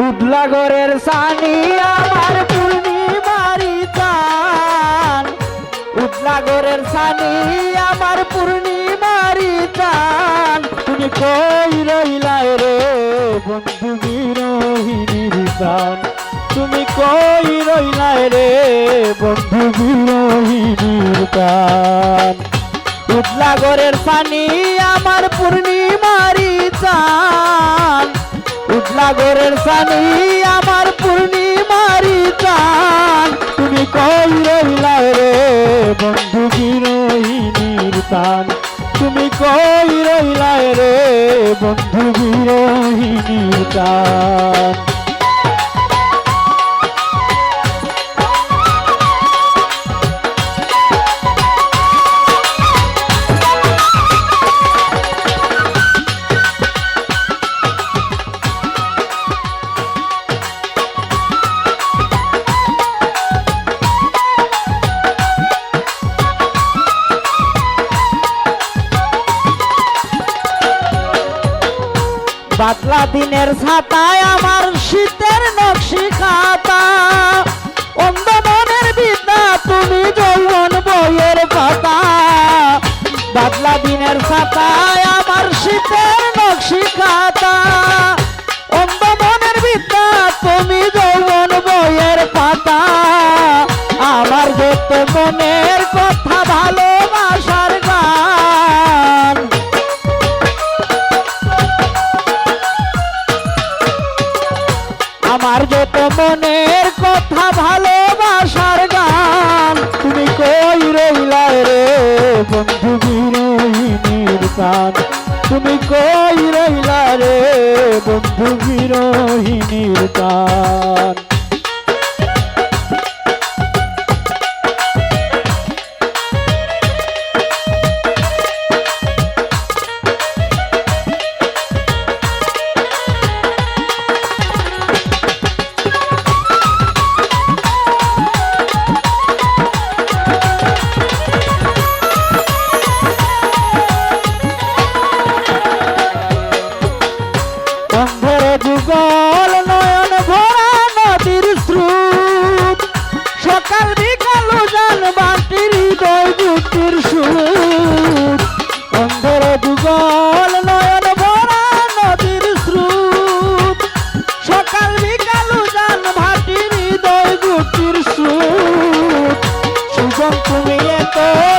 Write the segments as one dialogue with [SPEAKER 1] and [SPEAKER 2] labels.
[SPEAKER 1] উদলাগরের সানি আমার পূর্ণিমারি চান, উদলাগরের সানি আমার পূর্ণিমারি চান। তুমি কই রইলাই রে বন্ধু বিরোহিনীর প্রাণ, তুমি কই রইলাই রে বন্ধু বিরোহিনীর প্রাণ। উদলাগরের সানি আমার পূর্ণিমারি চান, উদলাগরের সানি আমার পূর্ণিমারি চান। তুমি কই রইলাই রে বন্ধু বিরোহিনীর প্রাণ, তুমি কই রইলাই রে বন্ধু বিরোহিনীর প্রাণ। বাদলা দিনের ছাতায় আমার শীতের নকশি খাতা, অন্ধ মনের বিদ্যা তুমি যৌবন বইয়ের পাতা। বাদলা দিনের ছাতায় আমার শীতের নকশি খাতা, অন্ধ মনের বিদ্যা তুমি যৌবন বইয়ের পাতা। আমার যত মনের কথা ভালোবাসার গান, আমার যত মনের কথা ভালোবাসার গান। তুমি কই রইলাই রে বন্ধু বিরোহিনীর প্রাণ, তুমি কই রইলা রে বন্ধু বিরোহিনীর প্রাণ। যুগল নয়ন ভরা নদীর স্রোত, সকাল বিকাল জান বাটির হৃদয় যুক্তির সুর। অন্ধের যুগল নয়ন ভরা নদীর স্রোত, সকাল বিকাল জান ভাটির হৃদয় যুক্তির সুর। সুজন তুমি এত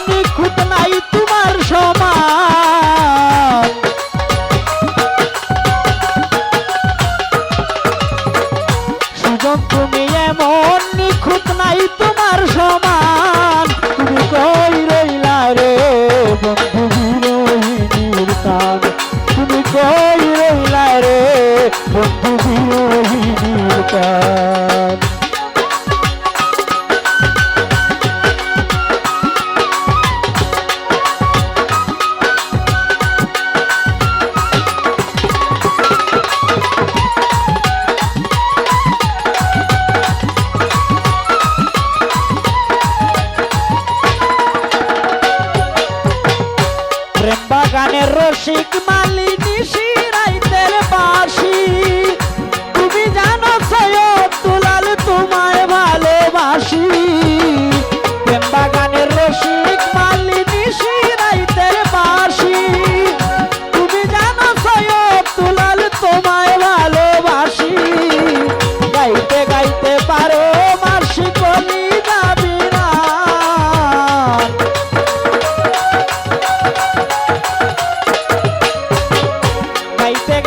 [SPEAKER 1] নিখুঁত নাই তোমার সমান, তুমি এমন নিখুঁত নাই তোমার সমান। তুমি কই রইলা রে বন্ধু বিরোহিনীর প্রাণ, তুমি কই রইলা রে বন্ধু বিরোহিনীর প্রাণ। বাগানের রসিক মালিনী শিরাইতের বাসি, তুমি জানো সৈয়দ দুলাল তোমায় ভালোবাসি। বাগানের রসিক মালিনী শিরাইতের বাসি, তুমি জানো সৈয়দ দুলাল তোমায় ভালোবাসি। গাইতে গাইতে পারো মাসি কলি যাবি না,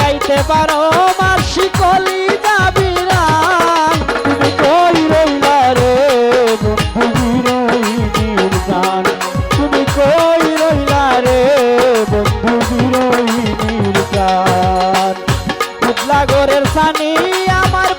[SPEAKER 1] গাইতে পারো মাসি কলি যাবি না। তুমি কই রইলা রে বন্ধু বিরোহিনীর প্রাণ, তুমি কই রইলা রে বন্ধু বিরোহিনীর প্রাণ। উদলাগরের সানি আমার